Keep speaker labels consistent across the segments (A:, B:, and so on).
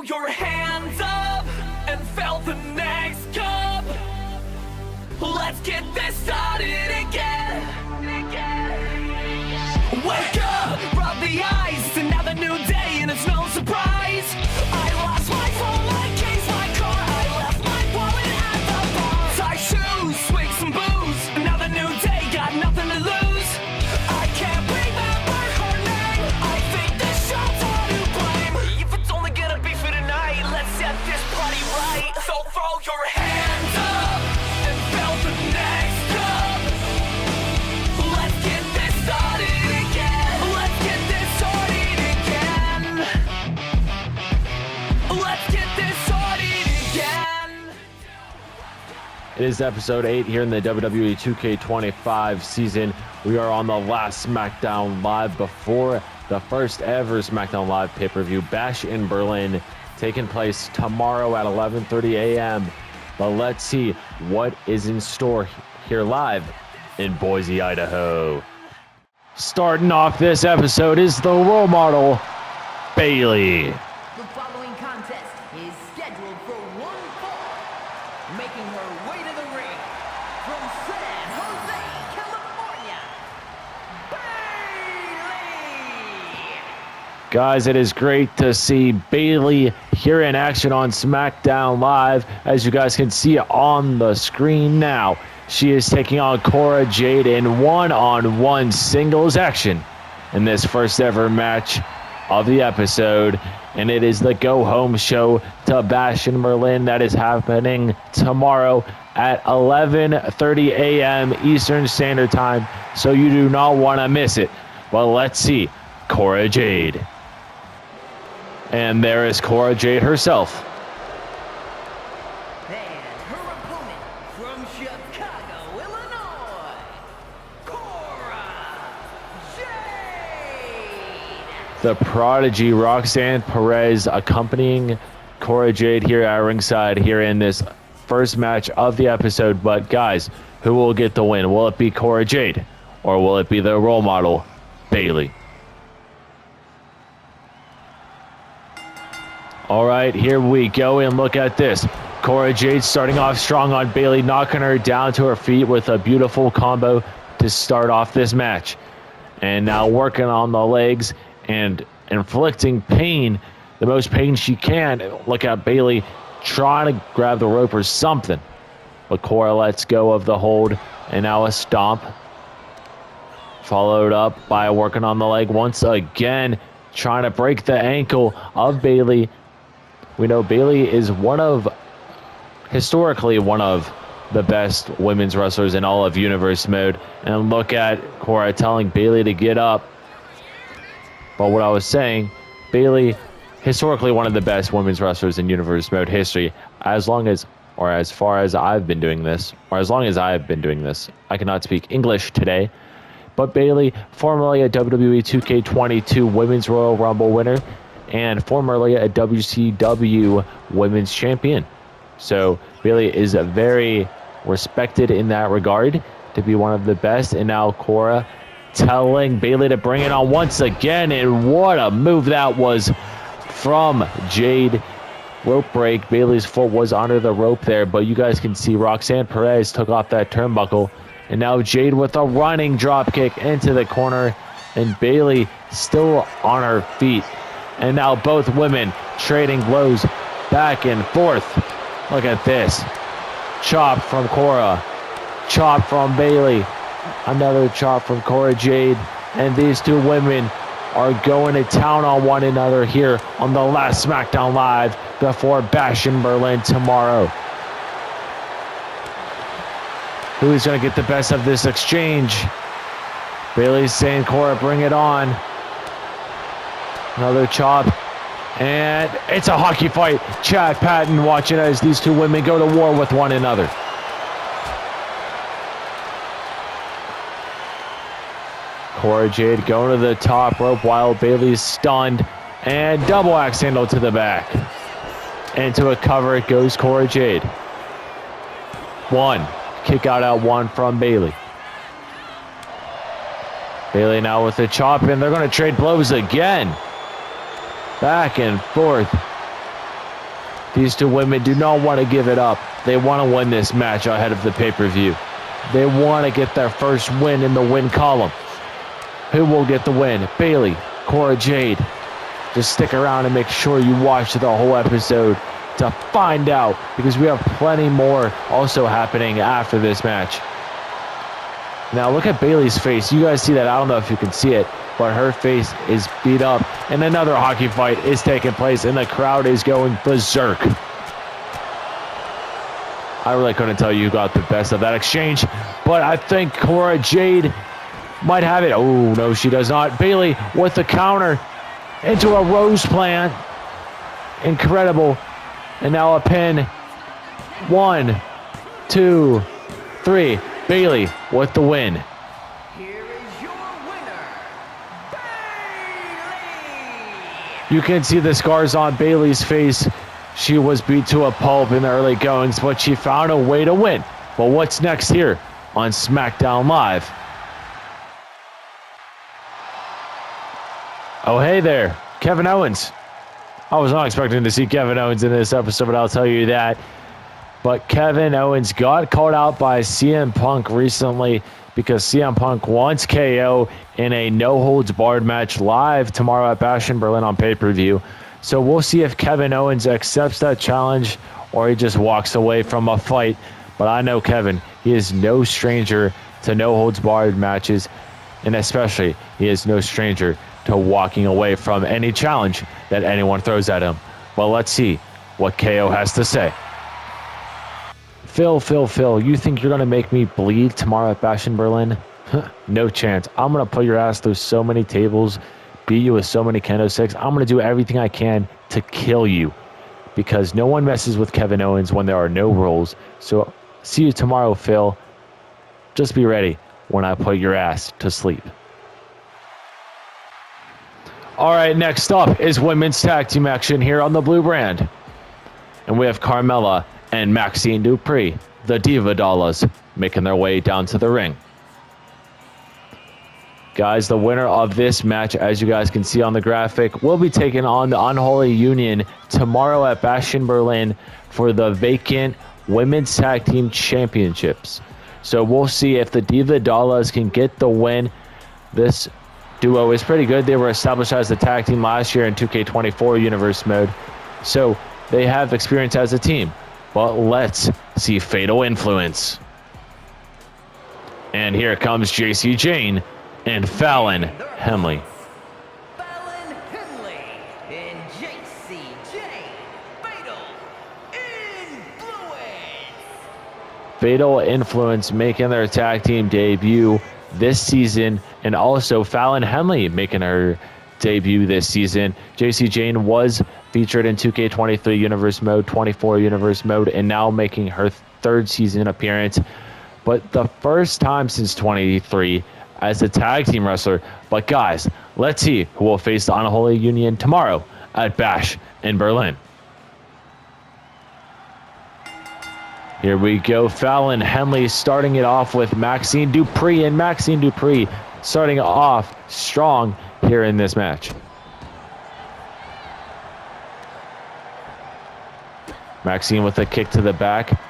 A: your hands up and fill the next cup. Let's get this started again. Wake up, rub the ice, another new day and it's no surprise. I lost my phone, my keys, my car, I left my wallet at the bar. Tie shoes, swig some booze, another new day, got nothing to lose. I can't remember her name, I think this show's all to blame. If it's only gonna be for tonight, let's set this party right. So throw your hands up and fill the next cup. Let's get this started again. Let's get this started again. Let's get this started again.
B: It is episode 8 here in the WWE 2K25 season. We are on the last Smackdown Live before the first ever Smackdown Live pay-per-view, Bash in Berlin, taking place tomorrow at 11:30 a.m. But let's see what is in store here live in Boise, Idaho. Starting off this episode is the role model, Bayley.
C: The following contest is scheduled for one fall. Making her way to the ring from San Jose, California, Bayley!
B: Guys, it is great to see Bayley here in action on SmackDown Live. As you guys can see on the screen now, she is taking on Cora Jade in one-on-one singles action in this first ever match of the episode. And it is the go-home show to Bash in Berlin that is happening tomorrow at 11:30 a.m. Eastern Standard Time. So you do not want to miss it. Well, let's see Cora Jade. And there is Cora Jade herself.
C: And her opponent from Chicago, Illinois, Cora Jade!
B: The prodigy Roxanne Perez accompanying Cora Jade here at ringside here in this first match of the episode. But guys, who will get the win? Will it be Cora Jade or will it be the role model, Bayley? All right, here we go, and look at this. Cora Jade starting off strong on Bayley, knocking her down to her feet with a beautiful combo to start off this match. And now working on the legs and inflicting pain, the most pain she can. Look at Bayley trying to grab the rope or something. But Cora lets go of the hold, and now a stomp. Followed up by working on the leg once again, trying to break the ankle of Bayley. We know Bayley is historically one of the best women's wrestlers in all of Universe mode. And look at Cora telling Bayley to get up. But what I was saying, Bayley, historically one of the best women's wrestlers in Universe mode history, as long as I've been doing this. I cannot speak English today. But Bayley, formerly a WWE 2K22 Women's Royal Rumble winner, and formerly a WCW Women's Champion. So Bayley is very respected in that regard, to be one of the best. And now Cora telling Bayley to bring it on once again, and what a move that was from Jade. Rope break. Bayley's foot was under the rope there, but you guys can see Roxanne Perez took off that turnbuckle. And now Jade with a running drop kick into the corner, and Bayley still on her feet. And now both women trading blows back and forth. Look at this. Chop from Cora. Chop from Bayley. Another chop from Cora Jade. And these two women are going to town on one another here on the last SmackDown Live before Bash in Berlin tomorrow. Who is going to get the best of this exchange? Bayley's saying, Cora, bring it on. Another chop. And it's a hockey fight. Chad Patton watching as these two women go to war with one another. Cora Jade going to the top rope while Bayley's stunned. And double axe handle to the back. Into a cover it goes Cora Jade. One. Kick out at one from Bayley. Bayley now with a chop, and they're going to trade blows again. Back and forth. These two women do not want to give it up. They want to win this match ahead of the pay-per-view. They want to get their first win in the win column. Who will get the win? Bayley, Cora, Jade. Just stick around and make sure you watch the whole episode to find out, because we have plenty more also happening after this match. Now look at Bayley's face. You guys see that? I don't know if you can see it, but her face is beat up. And another hockey fight is taking place, and the crowd is going berserk. I really couldn't tell you who got the best of that exchange, but I think Cora Jade might have it. Oh, no, she does not. Bayley with the counter into a rose plant. Incredible. And now a pin. 1, 2, 3. Bayley with the win.
C: Here is your winner, Bayley!
B: You can see the scars on Bayley's face. She was beat to a pulp in the early goings, but she found a way to win. But what's next here on Smackdown Live? Oh, hey there, Kevin Owens. I was not expecting to see Kevin Owens in this episode, but I'll tell you that. But Kevin Owens got called out by CM Punk recently because CM Punk wants KO in a no-holds-barred match live tomorrow at Bash in Berlin on pay-per-view. So we'll see if Kevin Owens accepts that challenge or he just walks away from a fight. But I know Kevin, he is no stranger to no-holds-barred matches, and especially he is no stranger to walking away from any challenge that anyone throws at him. But let's see what KO has to say. Phil, you think you're going to make me bleed tomorrow at Bash in Berlin? No chance. I'm going to put your ass through so many tables, beat you with so many kendo sticks. I'm going to do everything I can to kill you, because no one messes with Kevin Owens when there are no rules. So see you tomorrow, Phil. Just be ready when I put your ass to sleep. All right, next up is women's tag team action here on the Blue Brand. And we have Carmella and Maxine Dupree, the Diva Dollas, making their way down to the ring. Guys, the winner of this match, as you guys can see on the graphic, will be taking on the Unholy Union tomorrow at Bash in Berlin for the vacant Women's Tag Team Championships. So we'll see if the Diva Dollas can get the win. This duo is pretty good. They were established as a tag team last year in 2K24 Universe mode. So they have experience as a team. But let's see Fatal Influence. And here comes JC Jane and Fallon Henley.
C: Fallon Henley and JC Jane. Fatal Influence.
B: Fatal Influence making their tag team debut this season, and also Fallon Henley making her debut this season. JC Jane was featured in 2K23 Universe Mode, 24 Universe Mode, and now making her third season appearance, but the first time since 23 as a tag team wrestler. But guys, let's see who will face the Unholy Union tomorrow at Bash in Berlin. Here we go. Fallon Henley starting it off with Maxine Dupree, and Maxine Dupree starting off strong here in this match. Maxine with a kick to the back,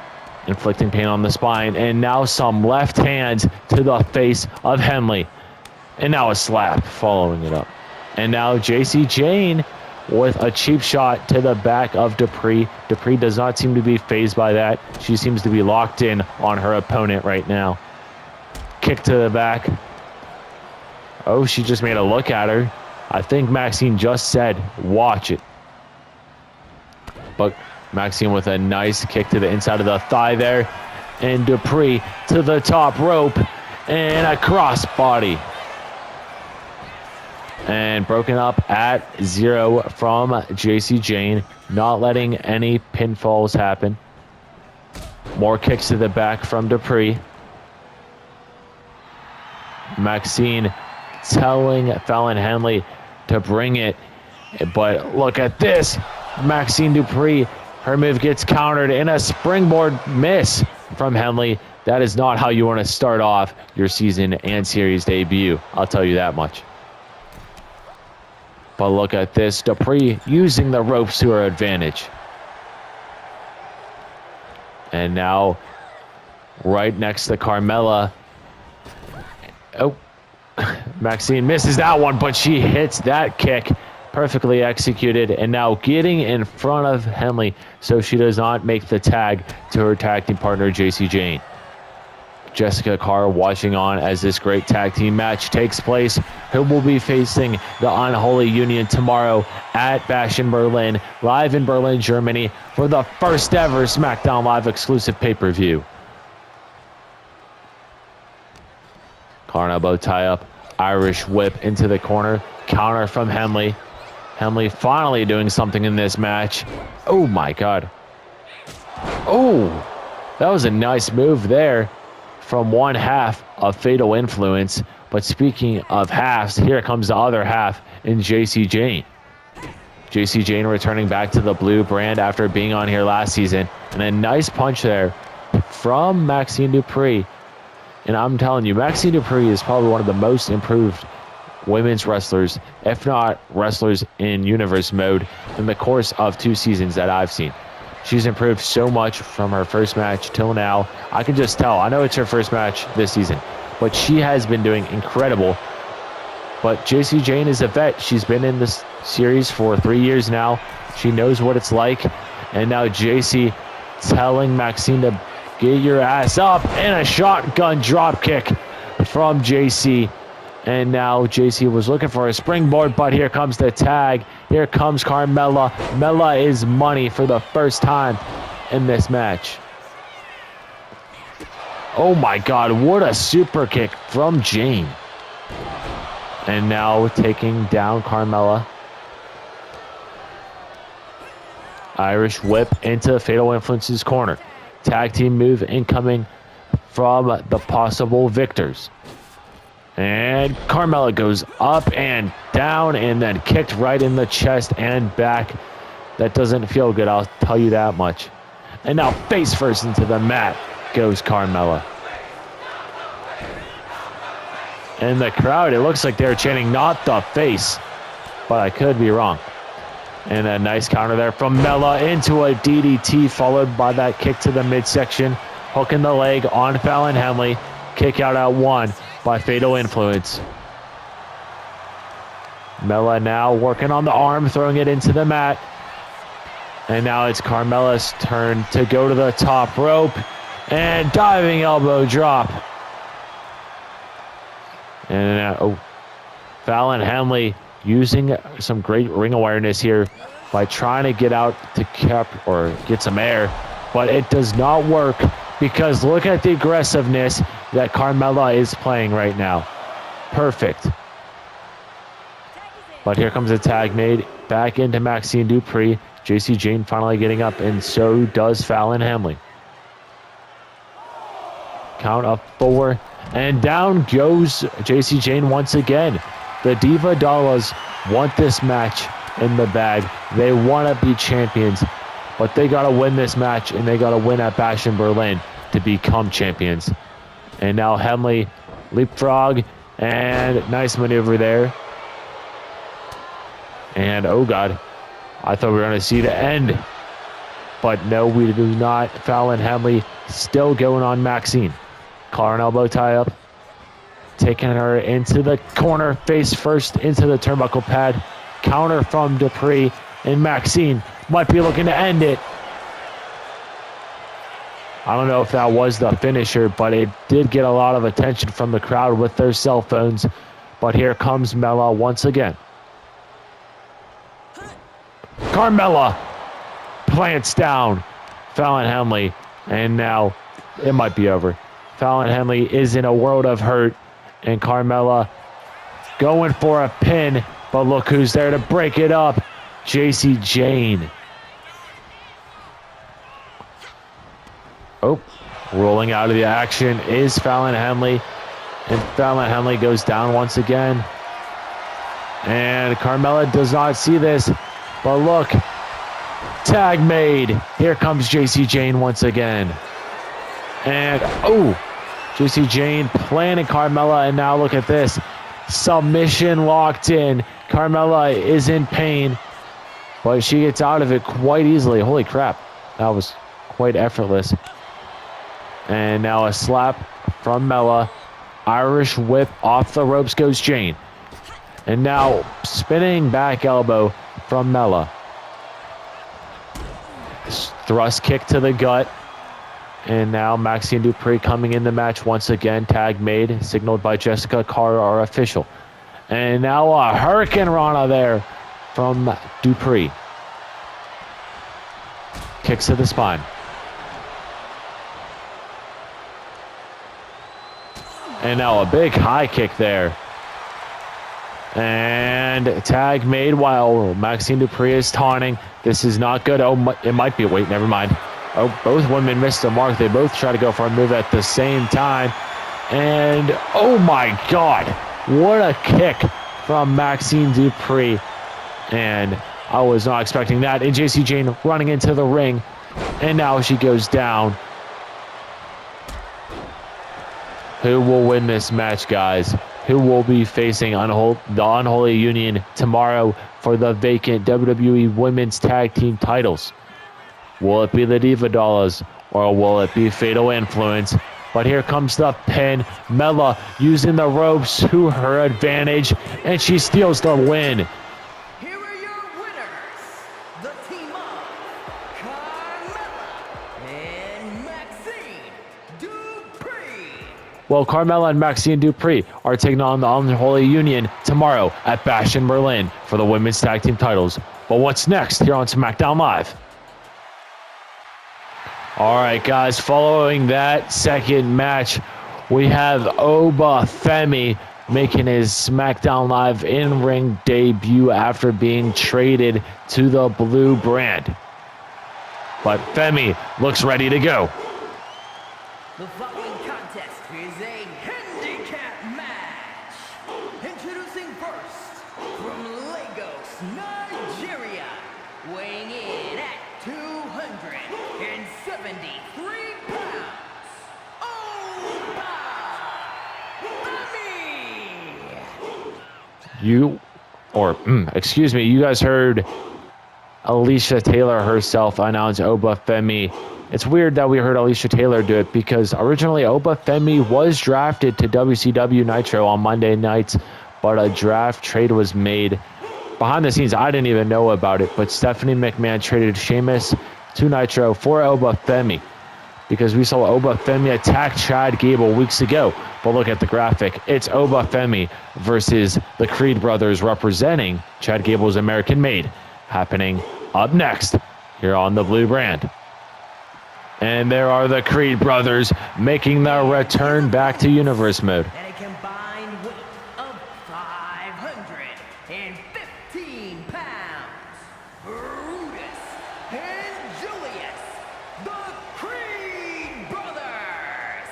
B: inflicting pain on the spine, and now some left hands to the face of Henley. And now a slap following it up. And now JC Jane with a cheap shot to the back of Dupree. Dupree does not seem to be fazed by that. She seems to be locked in on her opponent right now. Kick to the back. Oh, she just made a look at her. I think Maxine just said, watch it. But Maxine with a nice kick to the inside of the thigh there. And Dupree to the top rope. And a crossbody. And broken up at 0 from JC Jane. Not letting any pinfalls happen. More kicks to the back from Dupree. Maxine telling Fallon Henley to bring it. But look at this. Maxine Dupree, her move gets countered in a springboard miss from Henley. That is not how you want to start off your season and series debut. I'll tell you that much. But look at this. Dupree using the ropes to her advantage. And now right next to Carmella. Oh, Maxine misses that one, but she hits that kick. Perfectly executed, and now getting in front of Henley so she does not make the tag to her tag team partner, JC Jane. Jessica Carr watching on as this great tag team match takes place. Who will be facing the Unholy Union tomorrow at Bash in Berlin, live in Berlin, Germany, for the first ever Smackdown Live exclusive pay-per-view. Carr elbow tie up, Irish whip into the corner, counter from Henley. Henley finally doing something in this match. Oh my God. Oh, that was a nice move there from one half of Fatal Influence. But speaking of halves, here comes the other half in JC Jane. JC Jane returning back to the blue brand after being on here last season. And a nice punch there from Maxine Dupree. And I'm telling you, Maxine Dupree is probably one of the most improved women's wrestlers, if not wrestlers in universe mode, in the course of 2 seasons that I've seen. She's improved so much from her first match till now. I can just tell. I know it's her first match this season, but she has been doing incredible. But JC Jane is a vet. She's been in this series for 3 years now. She knows what it's like. And now JC telling Maxine to get your ass up, and a shotgun drop kick from JC. And now JC was looking for a springboard, but here comes the tag. Here comes Carmella. Mella is money for the first time in this match. Oh my God, what a super kick from Jane. And now taking down Carmella. Irish whip into Fatal Influence's corner. Tag team move incoming from the possible victors. And Carmella goes up and down and then kicked right in the chest and back. That doesn't feel good, I'll tell you that much. And now face first into the mat goes Carmella. And the crowd, it looks like they're chanting, "Not the face," but I could be wrong. And a nice counter there from Mella into a DDT, followed by that kick to the midsection. Hooking the leg on Fallon Henley. Kick out at 1 by Fatal Influence. Mella now working on the arm, throwing it into the mat. And now it's Carmella's turn to go to the top rope. And diving elbow drop. And Fallon Henley using some great ring awareness here by trying to get out to get some air, but it does not work because look at the aggressiveness that Carmella is playing right now. Perfect. But here comes a tag made back into Maxine Dupree. JC Jane finally getting up, and so does Fallon Henley. Count of 4, and down goes JC Jane once again. The Diva Dollas want this match in the bag. They want to be champions, but they got to win this match, and they got to win at Bash in Berlin to become champions. And now Henley leapfrog, and nice maneuver there. And oh God, I thought we were going to see the end, but no, we do not. Fallon Henley still going on Maxine. Collar and elbow tie up. Taking her into the corner, face first into the turnbuckle pad. Counter from Dupree, and Maxine might be looking to end it. I don't know if that was the finisher, but it did get a lot of attention from the crowd with their cell phones. But here comes Mella once again. Carmella plants down Fallon Henley, and now it might be over. Fallon Henley is in a world of hurt. And Carmella going for a pin, but look who's there to break it up. JC Jane. Oh, rolling out of the action is Fallon Henley. And Fallon Henley goes down once again. And Carmella does not see this, but look. Tag made. Here comes JC Jane once again. And, oh. JC Jane planning Carmella, and now look at this. Submission locked in. Carmella is in pain, but she gets out of it quite easily. Holy crap. That was quite effortless. And now a slap from Mella. Irish whip off the ropes goes Jane. And now spinning back elbow from Mella. Thrust kick to the gut. And now Maxine Dupree coming in the match once again. Tag made, signaled by Jessica, Cora, our official. And now a Hurricane Rana there from Dupree. Kicks to the spine. And now a big high kick there. And tag made while Maxine Dupree is taunting. This is not good. Oh, it might be. Wait, never mind. Oh, both women missed the mark. They both try to go for a move at the same time. And oh my God, what a kick from Maxine Dupree. And I was not expecting that. And JC Jane running into the ring. And now she goes down. Who will win this match, guys? Who will be facing the Unholy Union tomorrow for the vacant WWE Women's Tag Team titles? Will it be the Diva Dollas or will it be Fatal Influence? But here comes the pin. Mella using the ropes to her advantage, and she steals the win.
C: Here are your winners, the team of Carmella and Maxine Dupree.
B: Well, Carmella and Maxine Dupree are taking on the Unholy Union tomorrow at Bash in Berlin for the Women's Tag Team titles. But what's next here on Smackdown Live? All right, guys, following that second match, we have Femi making his Smackdown Live in-ring debut after being traded to the Blue brand. But Femi looks ready to go.
C: The following contest is a handicap match. Introducing first, from Lagos, Nigeria, weighing in at 273 pounds, Femi.
B: You guys heard Alicia Taylor herself announce Femi. It's weird that we heard Alicia Taylor do it because originally Femi was drafted to WCW Nitro on Monday nights, but a draft trade was made. Behind the scenes, I didn't even know about it, but Stephanie McMahon traded Sheamus to Nitro for Femi because we saw Femi attack Chad Gable weeks ago. But look at the graphic. It's Femi versus the Creed brothers representing Chad Gable's American Made happening up next here on the Blue brand. And there are the Creed brothers making their return back to Universe mode.
C: And a combined weight of 515 pounds. Brutus and Julius, the Creed brothers.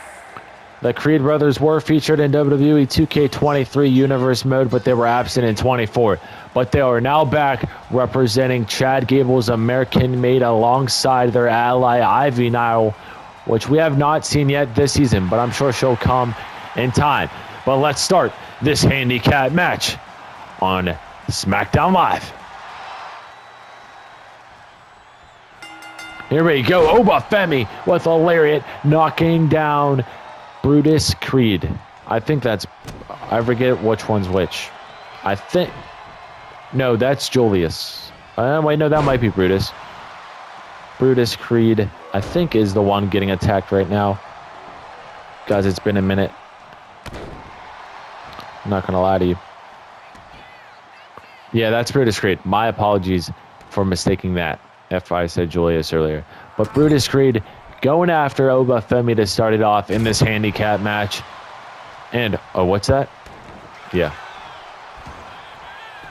B: The Creed brothers were featured in WWE 2K23 Universe mode, but they were absent in 24. But they are now back representing Chad Gable's American Made alongside their ally Ivy Nile, which we have not seen yet this season, but I'm sure she'll come in time. But let's start this handicap match on Smackdown Live. Here we go. Femi with a lariat knocking down Brutus Creed. I forget which one's which. No, that's Julius. Wait, no, that might be Brutus. Brutus Creed, I think, is the one getting attacked right now. Guys, it's been a minute. I'm not going to lie to you. Yeah, that's Brutus Creed. My apologies for mistaking that if I said Julius earlier. But Brutus Creed going after Femi to start it off in this handicap match. And, what's that? Yeah.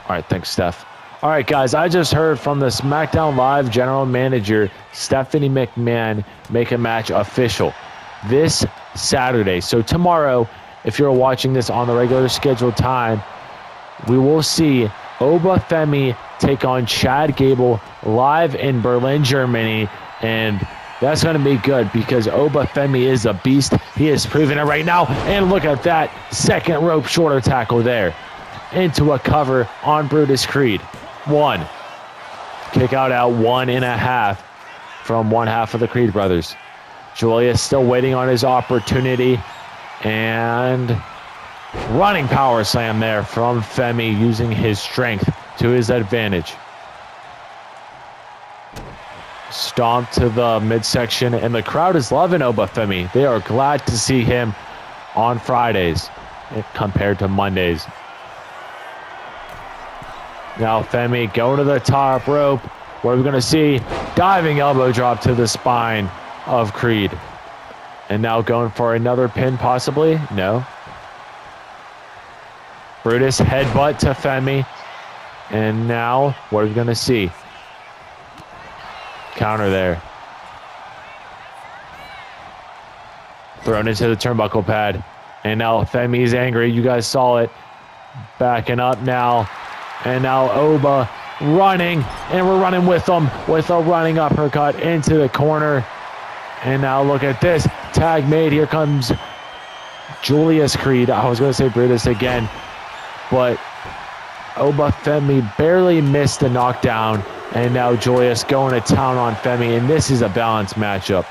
B: All right, thanks, Steph. All right, guys, I just heard from the SmackDown Live general manager, Stephanie McMahon, make a match official this Saturday. So tomorrow, if you're watching this on the regular scheduled time, we will see Femi take on Chad Gable live in Berlin, Germany, and that's going to be good because Femi is a beast. He is proving it right now, and look at that second rope shoulder tackle there into a cover on Brutus Creed. One. Kick out at 1.5 from one half of the Creed brothers. Julius still waiting on his opportunity. And running power slam there from Femi, using his strength to his advantage. Stomp to the midsection, and the crowd is loving Obafemi. They are glad to see him on Fridays compared to Mondays. Now Femi going to the top rope. What are we going to see? Diving elbow drop to the spine of Creed. And now going for another pin, possibly? No. Brutus headbutt to Femi. And now, what are we going to see? Counter there. Thrown into the turnbuckle pad. And now Femi's angry. You guys saw it. Backing up now. And now Oba running. And we're running with them with a running uppercut into the corner. And now look at this. Tag made. Here comes Julius Creed. I was going to say Brutus again. But Obafemi barely missed the knockdown. And now Julius going to town on Femi. And this is a balanced matchup.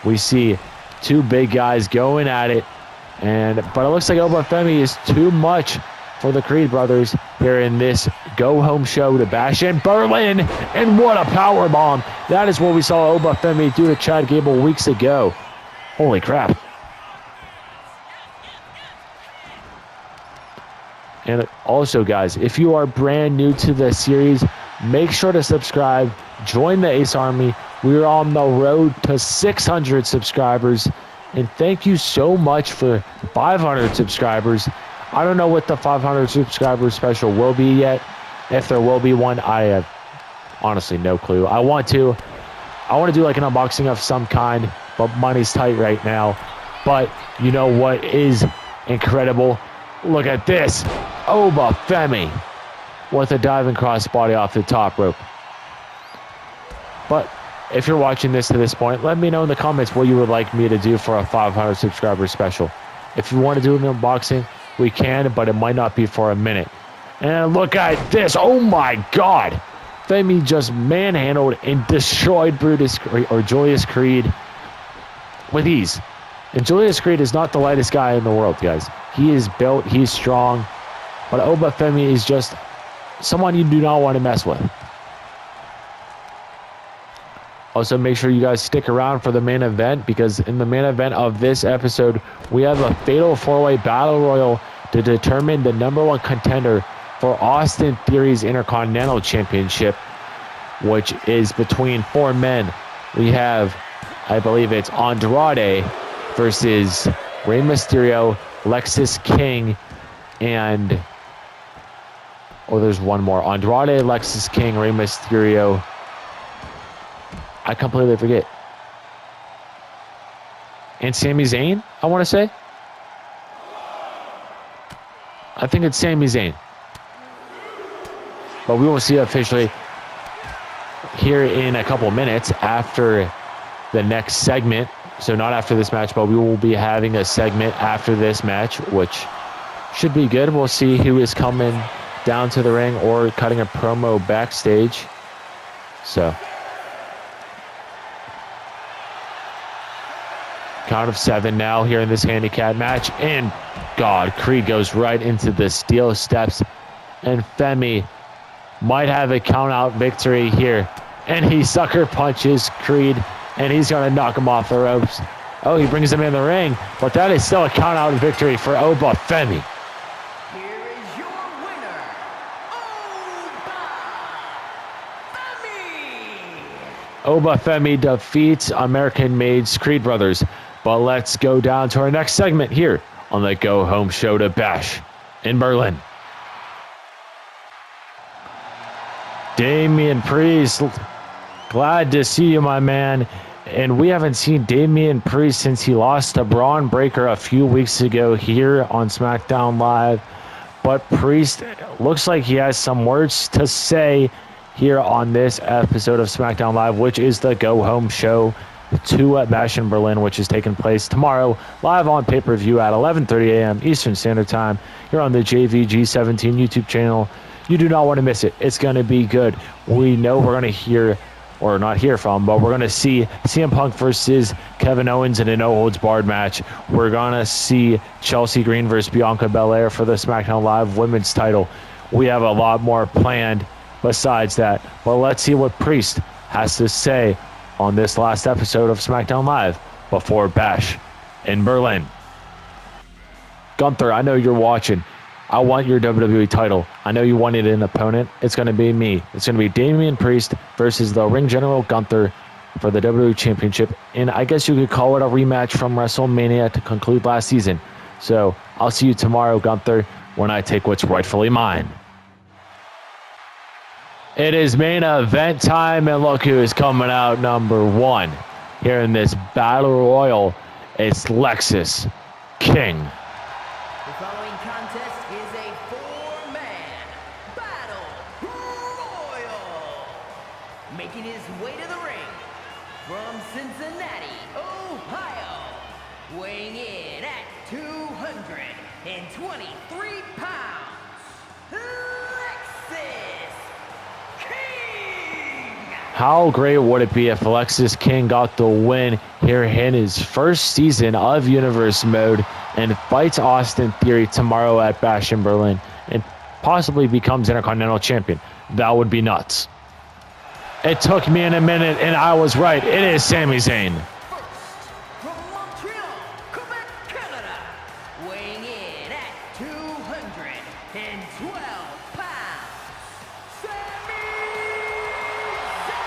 B: We see two big guys going at it. But it looks like Obafemi is too much for the Creed brothers here in this go-home show to bash in Berlin. And what a power bomb. That is what we saw Obafemi do to Chad Gable weeks ago. Holy crap. And also, guys, if you are brand new to the series, make sure to subscribe. Join the Ace Army. We're on the road to 600 subscribers. And thank you so much for 500 subscribers. I don't know what the 500 subscriber special will be yet. If there will be one, I have honestly no clue. I want to do like an unboxing of some kind, but money's tight right now. But you know what is incredible? Look at this. Obafemi with a diving crossbody off the top rope. But if you're watching this to this point, let me know in the comments what you would like me to do for a 500 subscriber special. If you want to do an unboxing, we can, but it might not be for a minute. And look at this. Oh my God. Femi just manhandled and destroyed Julius Creed with ease. And Julius Creed is not the lightest guy in the world, guys. He is built, he's strong. But Obafemi is just someone you do not want to mess with. Also, make sure you guys stick around for the main event, because in the main event of this episode, we have a fatal four-way battle royal to determine the #1 contender for Austin Theory's Intercontinental Championship, which is between four men. We have, I believe it's Andrade versus Rey Mysterio, Lexis King, and there's one more. Andrade, Lexis King, Rey Mysterio. I completely forget. And Sami Zayn, I want to say. I think it's Sami Zayn. But we will see officially here in a couple minutes after the next segment. So not after this match, but we will be having a segment after this match, which should be good. We'll see who is coming down to the ring or cutting a promo backstage. So count of 7 now here in this handicap match. And God, Creed goes right into the steel steps. And Femi might have a count out victory here. And he sucker punches Creed. And he's going to knock him off the ropes. Oh, he brings him in the ring. But that is still a count out victory for Obafemi.
C: Here is your winner,
B: Obafemi defeats American-made Creed brothers. But let's go down to our next segment here on the Go Home Show to Bash in Berlin. Damian Priest, glad to see you, my man. And we haven't seen Damian Priest since he lost to Braun Breaker a few weeks ago here on Smackdown Live. But Priest looks like he has some words to say here on this episode of Smackdown Live, which is the Go Home Show to Bash in Berlin, which is taking place tomorrow live on pay-per-view at 11:30 a.m. Eastern Standard Time here on the JVG17 YouTube channel. You do not want to miss it. It's going to be good. We know we're going to hear or not hear from, but we're going to see CM Punk versus Kevin Owens in a no-holds-barred match. We're going to see Chelsea Green versus Bianca Belair for the SmackDown Live women's title. We have a lot more planned besides that, but let's see what Priest has to say on this last episode of SmackDown Live before Bash in Berlin. Gunther, I know you're watching. I want your WWE title. I know you wanted an opponent. It's going to be me. It's going to be Damian Priest versus the Ring General Gunther for the WWE Championship. And I guess you could call it a rematch from WrestleMania to conclude last season. So I'll see you tomorrow, Gunther, when I take what's rightfully mine. It is main event time, and look who is coming out number one here in this Battle Royal. It's Lexis King.
C: The following contest is a four-man battle royal. Making his way to the ring from Cincinnati, Ohio, weighing in at 223 pounds, Lexis King.
B: How great would it be if Lexis King got the win here in his first season of Universe Mode and fights Austin Theory tomorrow at Bash in Berlin and possibly becomes Intercontinental Champion? That would be nuts. It took me a minute and I was right. It is Sami Zayn.
C: From Montreal, Quebec, Canada, weighing in at 212 pounds, Sami Zayn.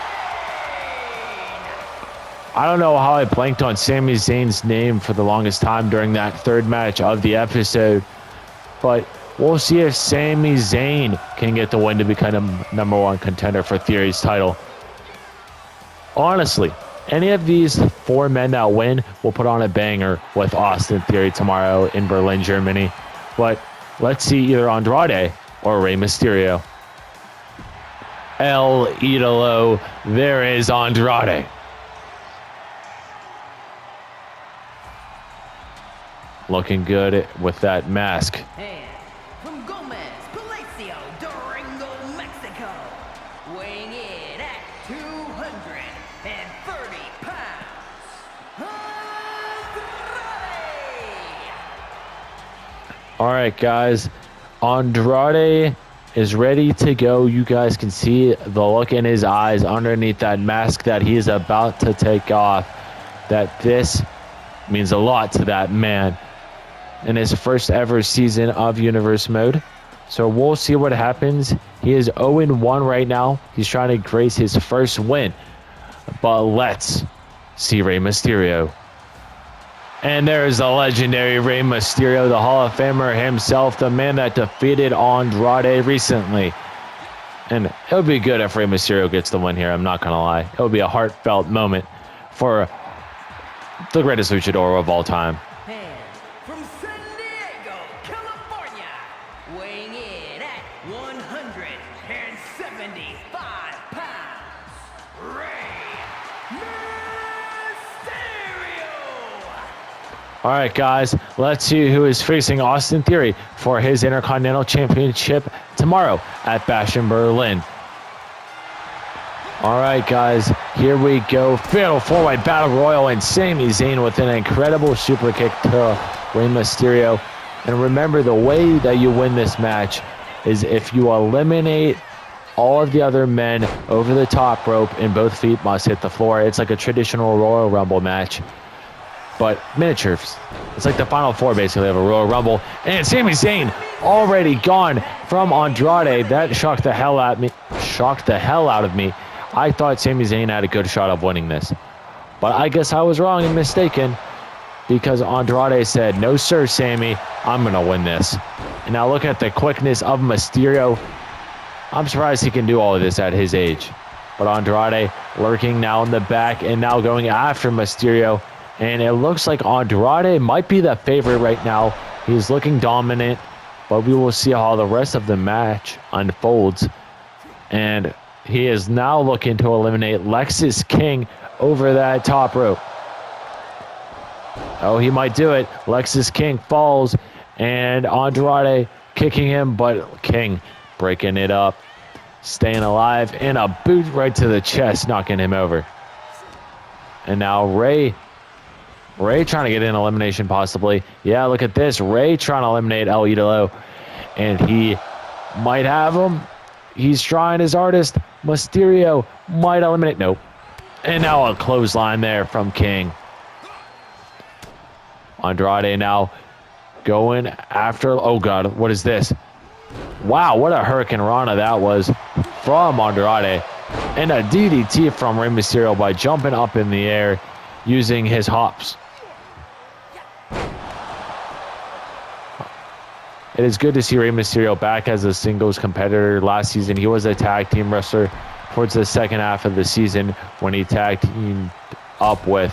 B: I don't know how I blanked on Sami Zayn's name for the longest time during that third match of the episode, but we'll see if Sami Zayn can get the win to become number one contender for Theory's title. Honestly, any of these four men that win will put on a banger with Austin Theory tomorrow in Berlin, Germany. But let's see either Andrade or Rey Mysterio. El Idolo, there is Andrade. Looking good with that mask.
C: And from Gomez, Palacio, Durango, Mexico, weighing in at 230 pounds, Andrade.
B: All right, guys. Andrade is ready to go. You guys can see the look in his eyes underneath that mask that he is about to take off. That this means a lot to that man in his first ever season of Universe Mode. So we'll see what happens. He is 0-1 right now. He's trying to grace his first win. But let's see Rey Mysterio. And there's the legendary Rey Mysterio, the Hall of Famer himself, the man that defeated Andrade recently. And it would be good if Rey Mysterio gets the win here, I'm not going to lie. It would be a heartfelt moment for the greatest luchador of all time.
C: And from San Diego, California, weighing in at 175 pounds, Rey Mysterio.
B: All right, guys, let's see who is facing Austin Theory for his Intercontinental Championship tomorrow at Bash in Berlin. All right, guys, here we go. Fatal four-way battle royal, and Sami Zayn with an incredible super kick to Rey Mysterio. And remember, the way that you win this match is if you eliminate all of the other men over the top rope and both feet must hit the floor. It's like a traditional Royal Rumble match, but miniatures. It's like the Final Four basically of a Royal Rumble. And Sami Zayn already gone from Andrade. That shocked the hell out of me. I thought Sami Zayn had a good shot of winning this, but I guess I was wrong and mistaken because Andrade said, "No sir, Sami, I'm gonna win this." And now look at the quickness of Mysterio. I'm surprised he can do all of this at his age. But Andrade lurking now in the back and now going after Mysterio. And it looks like Andrade might be the favorite right now. He's looking dominant, but we will see how the rest of the match unfolds. And he is now looking to eliminate Lexis King over that top rope. Oh, he might do it. Lexis King falls, and Andrade kicking him, but King breaking it up. staying alive, and a boot right to the chest, knocking him over. And now Ray trying to get an elimination possibly. Yeah, look at this. Ray trying to eliminate El Idolo, and he might have him. He's trying his hardest. Mysterio might eliminate. Nope. And now a clothesline there from King. Andrade now going after. Oh, God. What is this? Wow, what a Hurricane Rana that was from Andrade. And a DDT from Rey Mysterio by jumping up in the air using his hops. It is good to see Rey Mysterio back as a singles competitor. Last season, he was a tag team wrestler towards the second half of the season when he tag teamed up with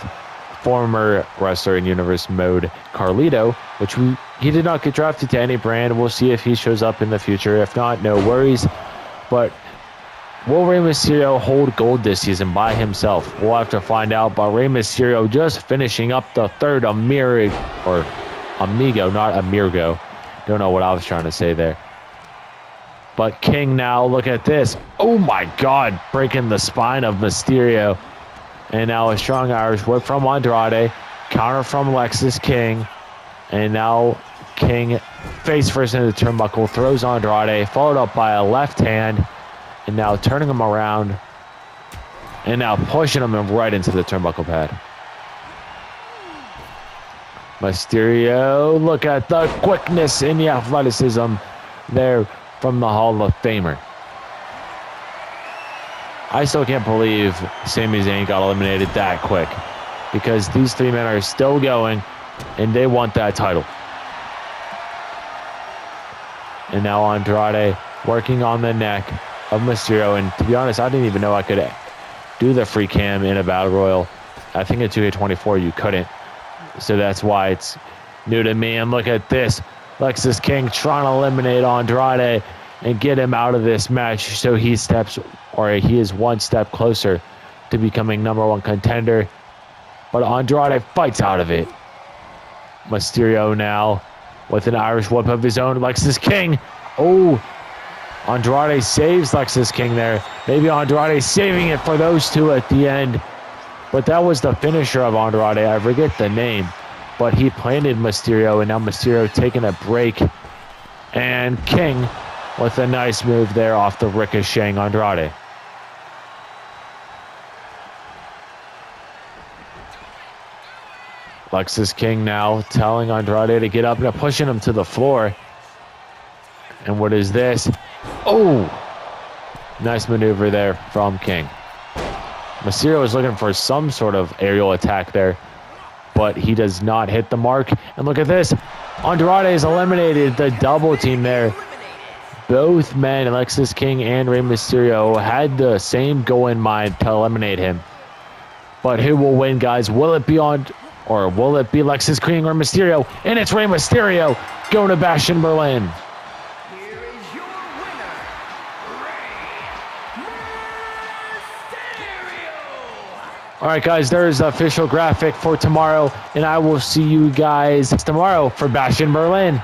B: former wrestler in Universe Mode Carlito, which he did not get drafted to any brand. We'll see if he shows up in the future. If not, no worries. But will Rey Mysterio hold gold this season by himself? We'll have to find out. But Rey Mysterio just finishing up the third Amigo, not Amirgo. Don't know what I was trying to say there. But King now, look at this. Oh my God, breaking the spine of Mysterio. And now a strong Irish whip from Andrade. Counter from Lexis King. And now King face first into the turnbuckle. Throws Andrade. Followed up by a left hand. And now turning him around. And now pushing him right into the turnbuckle pad. Mysterio, look at the quickness and the athleticism there from the Hall of Famer. I still can't believe Sami Zayn got eliminated that quick, because these three men are still going and they want that title. And now Andrade working on the neck of Mysterio. And to be honest, I didn't even know I could do the free cam in a Battle Royal. I think in 2K24 you couldn't. So that's why it's new to me. And look at this. Lexis King trying to eliminate Andrade and get him out of this match, so he is one step closer to becoming #1 contender. But Andrade fights out of it. Mysterio now with an Irish whip of his own. Lexis King. Oh, Andrade saves Lexis King there. Maybe Andrade saving it for those two at the end. But that was the finisher of Andrade. I forget the name. But he planted Mysterio, and now Mysterio taking a break. And King with a nice move there off the ricocheting Andrade. Lexis King now telling Andrade to get up and pushing him to the floor. And what is this? Oh! Nice maneuver there from King. Mysterio is looking for some sort of aerial attack there, but he does not hit the mark. And look at this. Andrade is eliminated. The double team there. Both men, Lexis King and Rey Mysterio, had the same goal in mind to eliminate him. But who will win, guys? Will it be Lexis King or Mysterio? And it's Rey Mysterio going to Bash in Berlin.
C: Here is your winner, Rey Mysterio.
B: All right, guys, there is the official graphic for tomorrow, and I will see you guys tomorrow for Bash in Berlin.